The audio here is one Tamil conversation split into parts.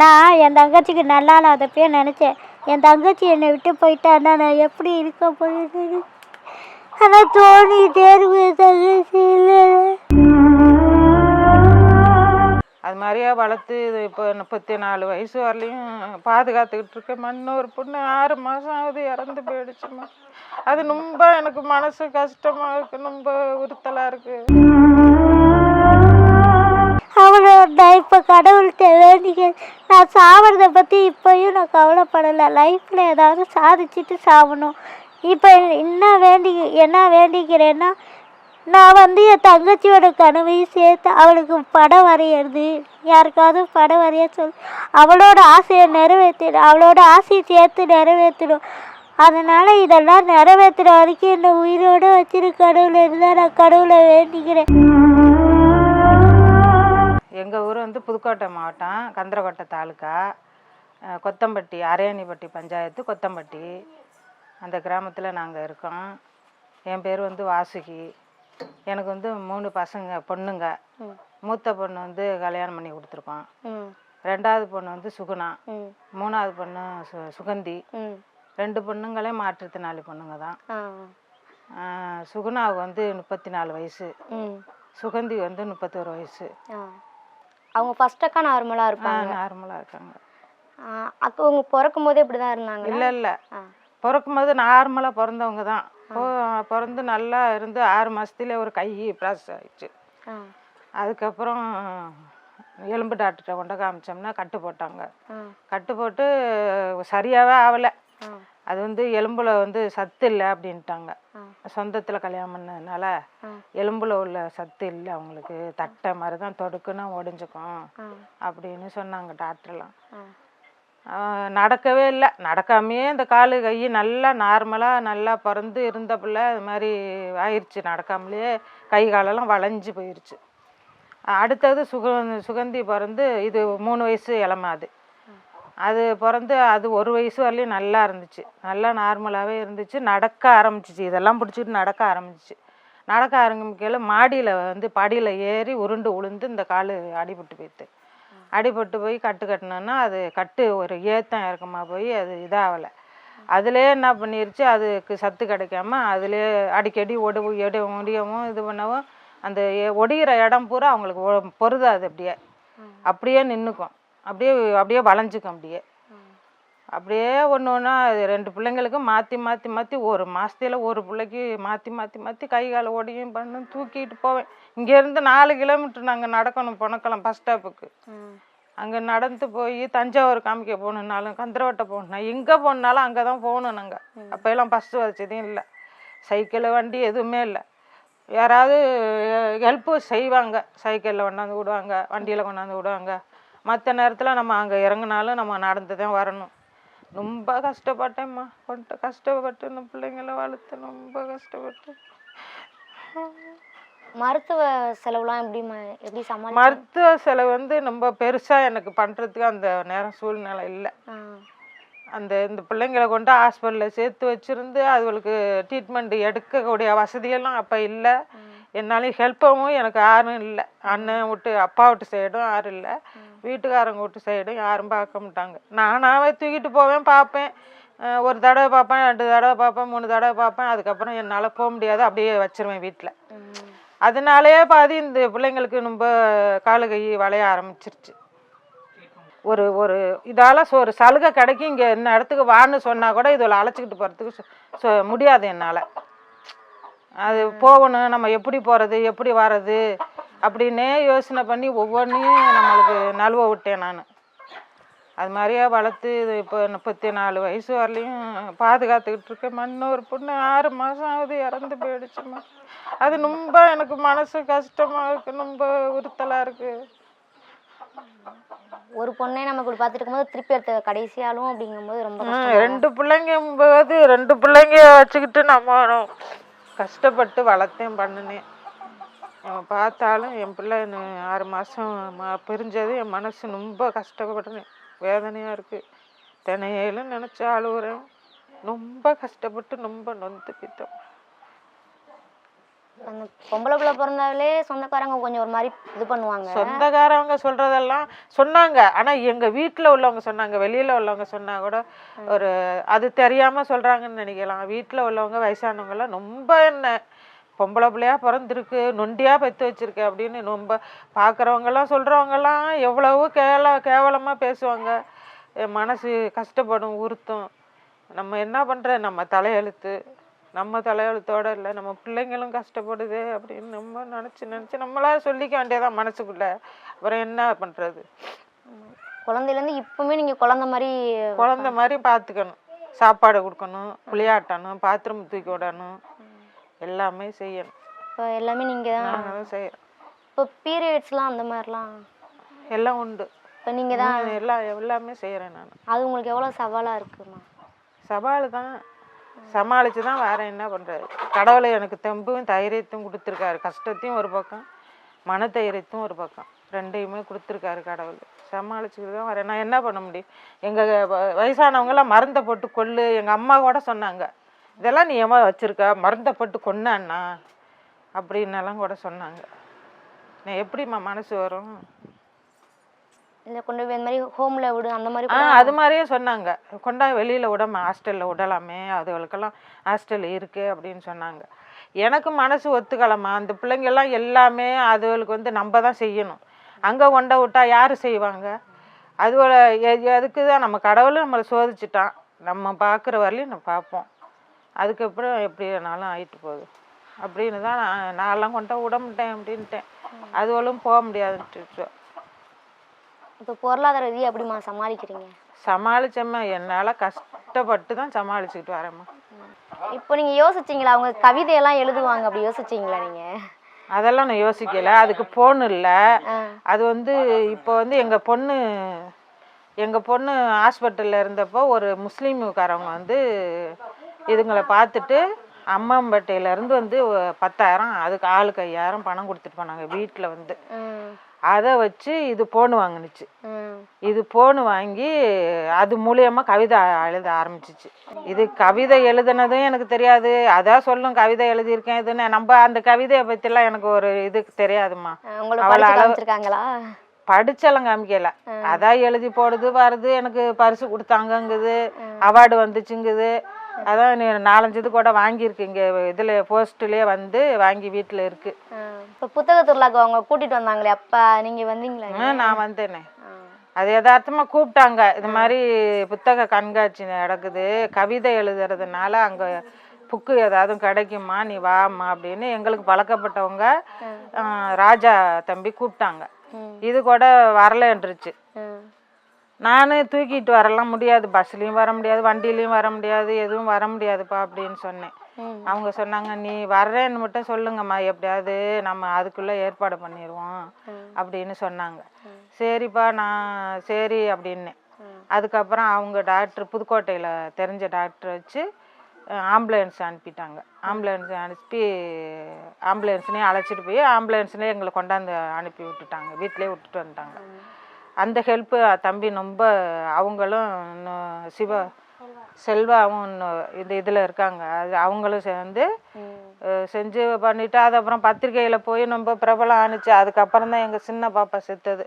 நான் என் தங்கச்சிக்கு நல்லா இல்லாதப்பயே நினச்சேன், என் தங்கச்சி என்னை விட்டு போயிட்டான்னா நான் எப்படி இருக்க போயிடுது. ஆனால் தோணிகிட்டே இருக்கு என் தங்கச்சி இல்லை. அது மாதிரியே வளர்த்து இது இப்போ 34 வயசு வரலையும் பாதுகாத்துக்கிட்டு இருக்கேன். இன்னொரு பொண்ணு 6 மாதம் ஆகுது, இறந்து போயிடுச்சும்மா. அது ரொம்ப எனக்கு மனசு கஷ்டமா இருக்கு, ரொம்ப உறுத்தலாக இருக்கு. அவளோட இப்போ கடவுள்கிட்ட வேண்டிக்க நான் சாவறதை பற்றி இப்போயும் நான் கவலைப்படலை. லைஃப்பில் ஏதாவது சாதிச்சுட்டு சாகணும். இப்போ என்ன வேண்டிக்கிறேன்னா, நான் என் தங்கச்சியோட கனவையும் சேர்த்து அவளுக்கு படம் வரையிறது, யாருக்காவது படம் வரைய சொல், அவளோட ஆசையை நிறைவேற்றிடும், அவளோட ஆசையை சேர்த்து நிறைவேற்றிடும். அதனால் இதெல்லாம் நிறைவேற்றுற வரைக்கும் என்னை உயிரோடு வச்சிரு கடவுளை இருந்தால் நான் கடவுளை வேண்டிக்கிறேன். எங்கள் ஊர் புதுக்கோட்டை மாவட்டம், கந்தரக்கோட்டை தாலுக்கா, கொத்தம்பட்டி, அரையாணிப்பட்டி பஞ்சாயத்து, கொத்தம்பட்டி. அந்த கிராமத்தில் நாங்கள் இருக்கோம். என் பேர் வாசுகி. எனக்கு 3 பசங்க பொண்ணுங்க. மூத்த பொண்ணு கல்யாணம் பண்ணி கொடுத்துருக்கோம். 2வது பொண்ணு சுகுணா, 3வது பொண்ணு சுகந்தி. 2 பொண்ணுங்களே மாற்றுத்திறனாளி பொண்ணுங்க தான். சுகுணாவுக்கு 34 வயசு, சுகந்தி 31 வயசு. அவங்க ஃபர்ஸ்ட் அக்கா நார்மலாக இருப்பாங்க? நார்மலாக இருக்காங்க. அப்போ அவங்க பிறக்கும் போதே இப்படி தான் இருந்தாங்க? இல்லை, பிறக்கும்போது நார்மலாக பிறந்தவங்க தான். பிறந்து நல்லா இருந்து 6 மாதத்துலேயே ஒரு கை ப்ராசஸ் ஆயிடுச்சு. அதுக்கப்புறம் எலும்பு டாக்டர்கிட்ட கொண்டு காமிச்சோம்னா கட்டு போட்டாங்க. கட்டு போட்டு சரியாகவே ஆகலை. அது எலும்புல சத்து இல்லை அப்படின்ட்டாங்க. சொந்தத்தில் கல்யாணம் பண்ணதுனால எலும்புல உள்ள சத்து இல்லை, அவங்களுக்கு தட்டை மாதிரி தான், தொடுக்குன்னா ஒடிஞ்சுக்கும் அப்படின்னு சொன்னாங்க டாக்டர்லாம். நடக்கவே இல்லை. நடக்காமையே இந்த காலு கை நல்லா நார்மலாக நல்லா பிறந்து இருந்த பிள்ளை அது மாதிரி ஆயிடுச்சு. நடக்காமலே கை காலெல்லாம் வளைஞ்சு போயிடுச்சு. அடுத்தது சுகந்தி பிறந்து, இது 3 வயசு இளமை. அது பிறந்து அது 1 வயசு வரலையும் நல்லா இருந்துச்சு, நல்லா நார்மலாகவே இருந்துச்சு. நடக்க ஆரம்பிச்சிச்சு, இதெல்லாம் பிடிச்சிட்டு நடக்க ஆரம்பிச்சிச்சு. நடக்க ஆரம்பிக்கையில் மாடியில் படியில் ஏறி உருண்டு உளுந்து இந்த கால் அடிபட்டு போயிட்டு, அடிபட்டு போய் கட்டு கட்டினோன்னா அது கட்டு ஒரு ஏத்தம் இறக்கமாக போய் அது இதாகலை. அதுலேயே என்ன பண்ணிருச்சு, அதுக்கு சத்து கிடைக்காம அதுலேயே அடிக்கடி ஒடியவும் இது பண்ணவும் அந்த ஒடிகிற இடம் பூரா அவங்களுக்கு பொருதாது. அப்படியே நின்றுக்கும், அப்படியே வளைஞ்சிக்கும். அப்படியே ஒன்று ஒன்றா 2 பிள்ளைங்களுக்கும் மாற்றி மாற்றி மாற்றி 1 மாதத்துல ஒரு பிள்ளைக்கு மாற்றி மாற்றி மாற்றி கை காலை ஒடியும் பண்ணும். தூக்கிட்டு போவேன். இங்கேருந்து 4 கிலோமீட்டர் நாங்கள் நடக்கணும் பொணக்கலாம் பஸ் ஸ்டாப்புக்கு. அங்கே நடந்து போய் தஞ்சாவூர் காமிக்க போகணுன்னாலும், கந்தரவட்டை போகணுன்னா, எங்கே போகணுன்னாலும் அங்கே தான் போகணும். நாங்கள் அப்போ எல்லாம் பஸ்ஸு வசதியும் இல்லை, சைக்கிள் வண்டி எதுவுமே இல்லை. யாராவது ஹெல்ப்பு செய்வாங்க, சைக்கிளில் கொண்டாந்து விடுவாங்க, வண்டியில் கொண்டாந்து விடுவாங்க. மற்ற நேரத்தில் நம்ம அங்கே இறங்கினாலும் நம்ம நடந்து தான் வரணும். ரொம்ப கஷ்டப்பட்டேம்மா, கஷ்டப்பட்டு இந்த பிள்ளைங்கள வளர்த்து ரொம்ப கஷ்டப்பட்டு. மருத்துவ செலவுலாம் எப்படி சமாளி? மருத்துவ செலவு ரொம்ப பெருசாக எனக்கு பண்ணுறதுக்கு அந்த நேரம் சூழ்நிலை இல்லை. இந்த பிள்ளைங்களை கொண்டு ஹாஸ்பிட்டலில் சேர்த்து வச்சுருந்து அதுகளுக்கு ட்ரீட்மெண்ட் எடுக்கக்கூடிய வசதியெல்லாம் அப்போ இல்லை. என்னாலையும் ஹெல்ப்பவும் எனக்கு யாரும் இல்லை. அண்ணன் விட்டு அப்பா விட்டு சைடும் யாரும் இல்லை, வீட்டுக்காரங்க விட்டு சைடும் யாரும் பார்க்க மாட்டாங்க. நானாவே தூக்கிட்டு போவேன், பார்ப்பேன். ஒரு தடவை பார்ப்பேன், 2 தடவை பார்ப்பேன், 3 தடவை பார்ப்பேன். அதுக்கப்புறம் என்னால் போக முடியாது, அப்படியே வச்சிருவேன் வீட்டில். அதனாலேயே பாதி இந்த பிள்ளைங்களுக்கு ரொம்ப காலு கை வளைய ஆரம்பிச்சிருச்சு. ஒரு இதால் ஒரு சலுகை கிடைக்கும், இங்கே என்ன இடத்துக்கு வான்னு சொன்னால் கூட இதில் அழைச்சிக்கிட்டு போகிறதுக்கு முடியாது என்னால். அது போகணும், நம்ம எப்படி போகிறது எப்படி வர்றது அப்படின்னே யோசனை பண்ணி ஒவ்வொன்றையும் நம்மளுக்கு நழுவ விட்டேன் நான். அது மாதிரியே வளர்த்து இது இப்போ 34 வயசு வரலையும் பாதுகாத்துக்கிட்டு இருக்கேன். இன்னொரு பொண்ணு 6 மாதம் ஆகுது, இறந்து போயிடுச்சும்மா. அது ரொம்ப எனக்கு மனசு கஷ்டமாக இருக்குது, ரொம்ப உறுத்தலாக இருக்குது. ஒரு பொண்ணே நம்ம இப்படி பார்த்துட்டு இருக்கும்போது திருப்பி எடுத்த கடைசியாலும் அப்படிங்கும்போது ரொம்ப 2 பிள்ளைங்கும்போது 2 பிள்ளைங்க வச்சுக்கிட்டு நம்ம கஷ்டப்பட்டு வளர்த்தேன் பண்ணினேன். பார்த்தாலும் என் பிள்ளை 6 மாதம் பிரிஞ்சது என் மனசு ரொம்ப கஷ்டப்படுறேன், வேதனையாக இருக்குது. தினையிலும் நினச்சா அழுகுறேன். ரொம்ப கஷ்டப்பட்டு ரொம்ப நொந்து பித்தோம். அந்த பொம்பளை பிள்ளை பிறந்தாலே சொந்தக்காரங்க கொஞ்சம் ஒரு மாதிரி இது பண்ணுவாங்க. சொந்தக்காரவங்க சொல்றதெல்லாம் சொன்னாங்க. ஆனா எங்க வீட்டுல உள்ளவங்க சொன்னாங்க. வெளியில உள்ளவங்க சொன்னா கூட ஒரு அது தெரியாம சொல்றாங்கன்னு நினைக்கலாம். வீட்டுல உள்ளவங்க வயசானவங்க எல்லாம் ரொம்ப என்ன பொம்பளை பிள்ளையா பிறந்திருக்கு, நொண்டியா பெற்று வச்சிருக்கு அப்படின்னு ரொம்ப பார்க்குறவங்கெல்லாம் சொல்றவங்கெல்லாம் எவ்வளவோ கேவலமா பேசுவாங்க. என் மனசு கஷ்டப்படும், உறுத்தும். நம்ம என்ன பண்ற, நம்ம தலையெழுத்து, நம்ம தலையெழுத்தோட இல்லை, நம்ம பிள்ளைங்களும் கஷ்டப்படுது அப்படின்னு நம்ம நினச்சி நம்மளா சொல்லிக்க வேண்டியதான் மனசுக்குள்ள. அப்புறம் என்ன பண்ணுறது? குழந்தையிலேருந்து இப்பவுமே நீங்கள் குழந்தை மாதிரி பார்த்துக்கணும். சாப்பாடு கொடுக்கணும், விளையாட்டணும், பாத்திரம் தூக்கி விடணும், எல்லாமே செய்யணும். இப்போ எல்லாமே நீங்கள் தான் நாங்கள் செய்யறோம். இப்போ பீரியட்ஸ்லாம் அந்த மாதிரிலாம் எல்லாம் உண்டு. இப்போ நீங்கள் தான் எல்லாமே செய்கிறேன் நான். அது உங்களுக்கு எவ்வளோ சவாலாக இருக்குமா? சவால் தான், சமாளித்து தான் வேற என்ன பண்ணுறது. கடவுளை எனக்கு தெம்பும் தைரியத்தையும் கொடுத்துருக்காரு. கஷ்டத்தையும் ஒரு பக்கம், மன தைரியத்தையும் ஒரு பக்கம், ரெண்டையுமே கொடுத்துருக்காரு கடவுள். சமாளிச்சுக்கிட்டு தான் வரேன். நான் என்ன பண்ண முடியும்? எங்கள் வயசானவங்களாம் மருந்தை போட்டு கொல்லு, எங்கள் அம்மா கூட சொன்னாங்க, இதெல்லாம் நீ ஏமா வச்சுருக்க, மருந்தை போட்டு கொன்னான்னா அப்படின்னெல்லாம் கூட சொன்னாங்க. நான் எப்படிம்மா மனசு வரும்? இல்லை கொண்டு போய் இந்த மாதிரி ஹோமில் விடு அந்த மாதிரி அது மாதிரியே சொன்னாங்க. கொண்டா வெளியில் விடாம ஹாஸ்டலில் விடலாமே, அதுகளுக்கெல்லாம் ஹாஸ்டல் இருக்குது அப்படின்னு சொன்னாங்க. எனக்கு மனசு ஒத்துக்கலாமா? அந்த பிள்ளைங்கெல்லாம் எல்லாமே அதுகளுக்கு வந்து நம்ம தான் செய்யணும். அங்கே கொண்ட விட்டா யார் செய்வாங்க? அதுபோல் அதுக்கு தான் நம்ம கடவுளும் நம்மளை சோதிச்சுட்டான். நம்ம பார்க்குற வரலையும் நம்ம பார்ப்போம். அதுக்கப்புறம் எப்படி வேணாலும் ஆகிட்டு போகுது அப்படின்னு தான் நான்லாம் கொண்டா விட மாட்டேன் அப்படின்ட்டேன். அதுவளும் போக முடியாதுன்ட்டு. இப்போ பொருளாதார ரீதியாக எப்படிம்மா சமாளிக்கிறீங்க? சமாளிச்சம்மா, என்னால் கஷ்டப்பட்டு தான் சமாளிச்சுக்கிட்டு வரேம்மா. இப்போ நீங்கள் யோசிச்சிங்களா அவங்க கவிதையெல்லாம் எழுதுவாங்க அப்படி யோசிச்சிங்களா நீங்கள்? அதெல்லாம் நான் யோசிக்கலை. அதுக்கு ஃபோன் இல்லை. அது வந்து இப்போ வந்து எங்கள் பொண்ணு ஹாஸ்பிட்டலில் இருந்தப்போ ஒரு முஸ்லீமுக்காரவங்க வந்து இதுங்களை பார்த்துட்டு அம்மாம்பேட்டையிலேருந்து வந்து 10,000, அதுக்கு ஆளுக்கு 5,000 பணம் கொடுத்துட்டு போனாங்க. வீட்டில் வந்து அதை வச்சு இது ஃபோனு வாங்கினுச்சு. இது ஃபோனு வாங்கி அது மூலியமாக கவிதை எழுத ஆரம்பிச்சிச்சு. இது கவிதை எழுதுனதும் எனக்கு தெரியாது. அதான் சொல்லும் கவிதை எழுதியிருக்கேன் இதுன்னு. நம்ம அந்த கவிதையை பற்றிலாம் எனக்கு ஒரு இது தெரியாதும்மா. படிச்செல்லாம் காமிக்கல. அதான் எழுதி போடுது வருது, எனக்கு பரிசு கொடுத்தாங்கங்குது, அவார்டு வந்துச்சுங்குது. அதான் 4-5 இது கூட வாங்கியிருக்கு. இங்கே இதில் போஸ்ட்லேயே வந்து வாங்கி வீட்டில் இருக்கு. இப்போ புத்தக திருவிழாக்கு அவங்க கூட்டிகிட்டு வந்தாங்களே, அப்போ நீங்கள் வந்தீங்களா? நான் வந்தேனே. அது யதார்த்தமாக கூப்பிட்டாங்க. இது மாதிரி புத்தக கண்காட்சி நடக்குது, கவிதை எழுதுறதுனால அங்கே புக்கு ஏதாவது கிடைக்குமா, நீ வாம்மா அப்படின்னு எங்களுக்கு பழக்கப்பட்டவங்க ராஜா தம்பி கூப்பிட்டாங்க. இது கூட வரலன்றுச்சு. நான் தூக்கிட்டு வரலாம் முடியாது, பஸ்லேயும் வர முடியாது, வண்டியிலையும் வர முடியாது, எதுவும் வர முடியாதுப்பா அப்படின்னு சொன்னேன். அவங்க சொன்னாங்க, நீ வர்றேன்னு மட்டும் சொல்லுங்கம்மா, எப்படியாவது நம்ம அதுக்குள்ளே ஏற்பாடு பண்ணிடுவோம் அப்படின்னு சொன்னாங்க. சரிப்பா, நான் சரி அப்படின்னேன். அதுக்கப்புறம் அவங்க டாக்டர் புதுக்கோட்டையில் தெரிஞ்ச டாக்டர் வச்சு ஆம்புலன்ஸ் அனுப்பிட்டாங்க. ஆம்புலன்ஸ் அனுப்பி ஆம்புலன்ஸ்லேயே அழைச்சிட்டு போய் ஆம்புலன்ஸ்லேயே எங்களை கொண்டாந்து அனுப்பி விட்டுட்டாங்க. வீட்டிலே விட்டுட்டு வந்துட்டாங்க. அந்த ஹெல்ப்பு தம்பி ரொம்ப, அவங்களும் இன்னும் செல்வாவும் இந்த இதில் இருக்காங்க. அது அவங்களும் சேர்ந்து செஞ்சு பண்ணிவிட்டு அது அப்புறம் பத்திரிக்கையில் போய் ரொம்ப பிரபலம் ஆணுச்சு. அதுக்கப்புறம் தான் எங்கள் சின்ன பாப்பா செத்தது.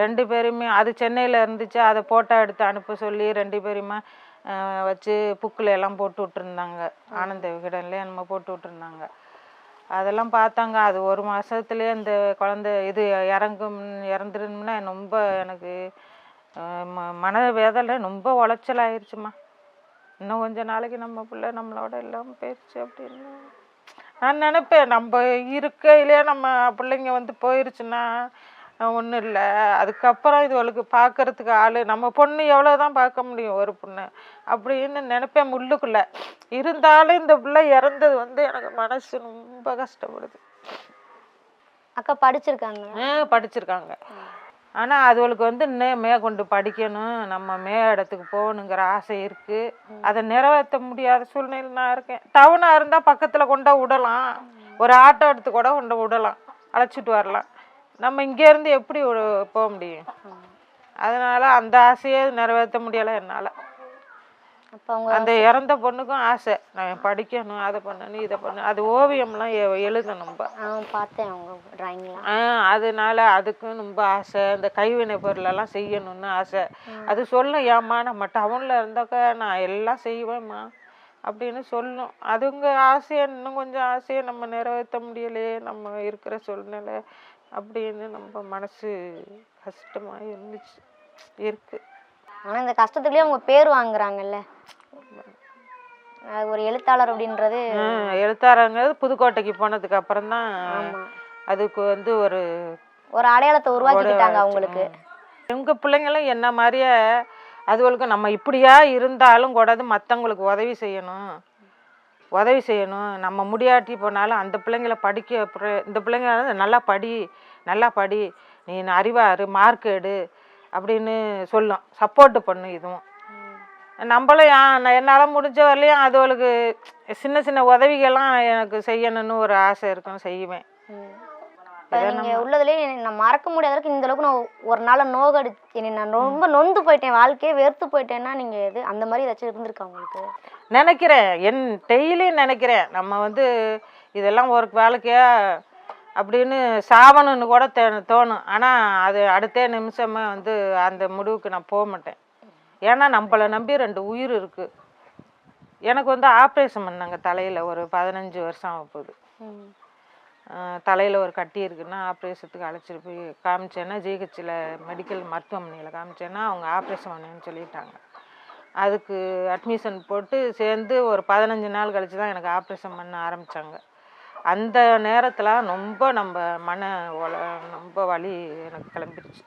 2 பேருமே அது சென்னையில் இருந்துச்சு. அதை ஃபோட்டோ எடுத்து அனுப்ப சொல்லி 2 பேருமே வச்சு புக்கில் எல்லாம் போட்டு விட்டுருந்தாங்க. ஆனந்த விகடன்லேயே நம்ம போட்டு விட்டுருந்தாங்க. அதெல்லாம் பார்த்தாங்க. அது 1 மாதத்துலேயே இந்த குழந்தை இது இறந்துருந்தோம்னா ரொம்ப எனக்கு மன வேதனை ரொம்ப உளைச்சலாயிருச்சுமா. இன்னும் கொஞ்ச நாளைக்கு நம்ம பிள்ளை நம்மளோட இல்லாமல் போயிடுச்சு அப்படின்னு நான் நினைப்பேன். நம்ம இருக்கையிலே நம்ம பிள்ளைங்க வந்து போயிருச்சுன்னா ஒன்றும் இல்லை, அதுக்கப்புறம் இதுவளுக்கு பார்க்கறதுக்கு ஆள், நம்ம பொண்ணு எவ்வளோ தான் பார்க்க முடியும் ஒரு பொண்ணு அப்படின்னு நினைப்பேன் முள்ளுக்குள்ளே. இருந்தாலும் இந்த பிள்ளை இறந்தது வந்து எனக்கு மனசு ரொம்ப கஷ்டப்படுது. அக்கா படிச்சிருக்காங்க? படிச்சிருக்காங்க. ஆனால் அதுவளுக்கு வந்து இன்னும் மேற்கொண்டு படிக்கணும், நம்ம இடத்துக்கு போகணுங்கிற ஆசை இருக்குது. அதை நிறைவேற்ற முடியாத சூழ்நிலை நான் இருக்கேன். டவுனாக இருந்தால் பக்கத்தில் கொண்டு விடலாம், ஒரு ஆட்டோ எடுத்து கூட கொண்டு விடலாம், அழைச்சிட்டு வரலாம். நம்ம இங்கேருந்து எப்படி போக முடியும்? அதனால் அந்த ஆசையே நிறைவேற்ற முடியலை என்னால். அப்போ அவங்க அந்த இறந்த பொண்ணுக்கும் ஆசை, நான் படிக்கணும், அதை பண்ணணும், இதை பண்ணணும். அது ஓவியம்லாம் எழுதணும். பார்த்தேன் அவங்க டிராயிங்லாம். அதனால அதுக்கும் ரொம்ப ஆசை. இந்த கைவினை பொருளெல்லாம் செய்யணும்னு ஆசை. அது சொல்லும், ஏம்மா நம்ம டவுனில் இருந்தாக்கா நான் எல்லாம் செய்வேம்மா அப்படின்னு சொல்லும். அதுங்க ஆசையை இன்னும் கொஞ்சம் ஆசையை நம்ம நிறைவேற்ற முடியலையே நம்ம இருக்கிற சூழ்நிலை அப்படின்னு நம்ம மனசு கஷ்டமாக இருந்துச்சு இருக்கு. ஆனால் இந்த கஷ்டத்துலேயே அவங்க பேர் வாங்குறாங்கல்ல, ஒரு எழுத்தாளர் அப்படின்றது. எழுத்தாளருங்கிறது புதுக்கோட்டைக்கு போனதுக்கு அப்புறம் தான் அதுக்கு வந்து ஒரு அடையாளத்தை உருவாக்கிட்டாங்க அவங்களுக்கு. எங்க பிள்ளைங்களும் என்ன மாதிரியே அதுகளுக்கு நம்ம இப்படியா இருந்தாலும் கூடாது, மற்றவங்களுக்கு உதவி செய்யணும். நம்ம முடியாட்டி போனாலும் அந்த பிள்ளைங்களை இந்த பிள்ளைங்க நல்லா படி, நீ அறிவாரு, மார்க் எடு அப்படின்னு சொல்லும், சப்போர்ட்டு பண்ணும். இதுவும் நம்மளும் என்னால் முடிஞ்ச வரலையும் அதுகளுக்கு சின்ன சின்ன உதவிகள்லாம் எனக்கு செய்யணும்னு ஒரு ஆசை இருக்கும், செய்வேன். நீங்கள் உள்ளதுலேயே நான் மறக்க முடியாதளவுக்கு இந்த அளவுக்கு நான் ஒரு நாள் நான் ரொம்ப நொந்து போயிட்டேன், வாழ்க்கையே வெறுத்து போயிட்டேன்னா நீங்கள் அந்த மாதிரி ஏதாச்சும் இருந்திருக்கா உங்களுக்கு? நினைக்கிறேன், டெய்லியும் நினைக்கிறேன், நம்ம வந்து இதெல்லாம் ஒரு வேலைக்கையா அப்படின்னு சாவணும்னு கூட தோணும். ஆனால் அது அடுத்த நிமிஷமே வந்து அந்த முடிவுக்கு நான் போக மாட்டேன். ஏன்னா நம்மளை நம்பி 2 உயிர் இருக்குது. எனக்கு வந்து ஆப்ரேஷன் பண்ணாங்க தலையில், ஒரு 15 வருஷம் ஆக போகுது. தலையில் ஒரு கட்டி இருக்குன்னா ஆப்ரேஷத்துக்கு அழைச்சிட்டு போய் காமிச்சேன்னா, ஜிஹெச்சில் மெடிக்கல் மருத்துவமனையில் காமிச்சேன்னா அவங்க ஆப்ரேஷன் பண்ணேன்னு சொல்லிட்டாங்க. அதுக்கு அட்மிஷன் போட்டு சேர்ந்து ஒரு 15 நாள் கழிச்சு தான் எனக்கு ஆப்ரேஷன் பண்ண ஆரம்பித்தாங்க. அந்த நேரத்தில் ரொம்ப வலி எனக்கு கிளம்பிடுச்சு.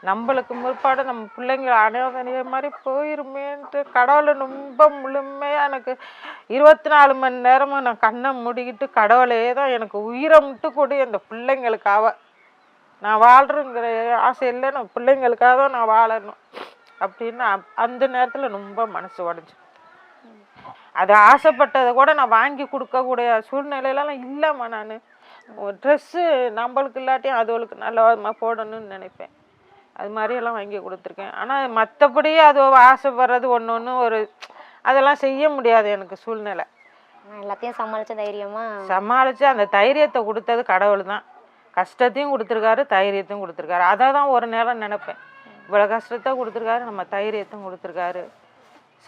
நம்மளுக்கு முற்பாடு நம்ம பிள்ளைங்க அனைவரைய மாதிரி போயிருமேன்ட்டு கடவுளை ரொம்ப முழுமையாக எனக்கு 24 மணி நேரமும் நான் கண்ணை மூடிக்கிட்டு கடவுளே தான் எனக்கு உயிரை முட்டு கூடி அந்த பிள்ளைங்களுக்காக நான் வாழ்கிறேங்கிற ஆசை இல்லை, நான் பிள்ளைங்களுக்காக தான் நான் வாழணும் அப்படின்னு அந்த நேரத்தில் ரொம்ப மனசு உடஞ்சி. அது ஆசைப்பட்டதை கூட நான் வாங்கி கொடுக்கக்கூடிய சூழ்நிலையிலாம் இல்லைம்மா. நான் ட்ரெஸ்ஸு நம்மளுக்கு இல்லாட்டியும் அதுகளுக்கு நல்ல போடணும்னு நினைப்பேன். அது மாதிரியெல்லாம் வாங்கி கொடுத்துருக்கேன். ஆனால் மற்றபடி அது ஆசைப்படுறது ஒன்று அதெல்லாம் செய்ய முடியாது எனக்கு சூழ்நிலை. எல்லாத்தையும் சமாளித்து அந்த தைரியத்தை கொடுத்தது கடவுள் தான். கஷ்டத்தையும் கொடுத்துருக்காரு, தைரியத்தையும் கொடுத்துருக்காரு. அதை தான் ஒரு நேரம் நினைப்பேன், இவ்வளோ கஷ்டத்தை கொடுத்துருக்காரு, நம்ம தைரியத்தையும் கொடுத்துருக்காரு,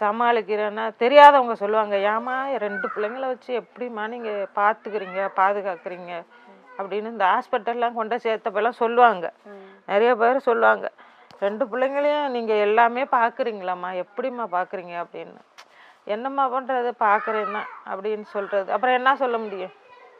சமாளிக்கிறேன்னா. தெரியாதவங்க சொல்லுவாங்க, ஏமா 2 பிள்ளைங்கள வச்சு எப்படிம்மா நீங்கள் பாதுகாக்கிறீங்க அப்படின்னு இந்த ஹாஸ்பிட்டல்லாம் கொண்டு சேர்த்தப்பெல்லாம் சொல்லுவாங்க. நிறைய பேர் சொல்லுவாங்க, 2 பிள்ளைங்களையும் நீங்கள் எல்லாமே பார்க்குறீங்களாம்மா, எப்படிம்மா பார்க்குறீங்க அப்படின்னு. என்னம்மா பண்ணுறது, பார்க்குறேன் தான் அப்படின்னு சொல்கிறது. அப்புறம் என்ன சொல்ல முடியும்?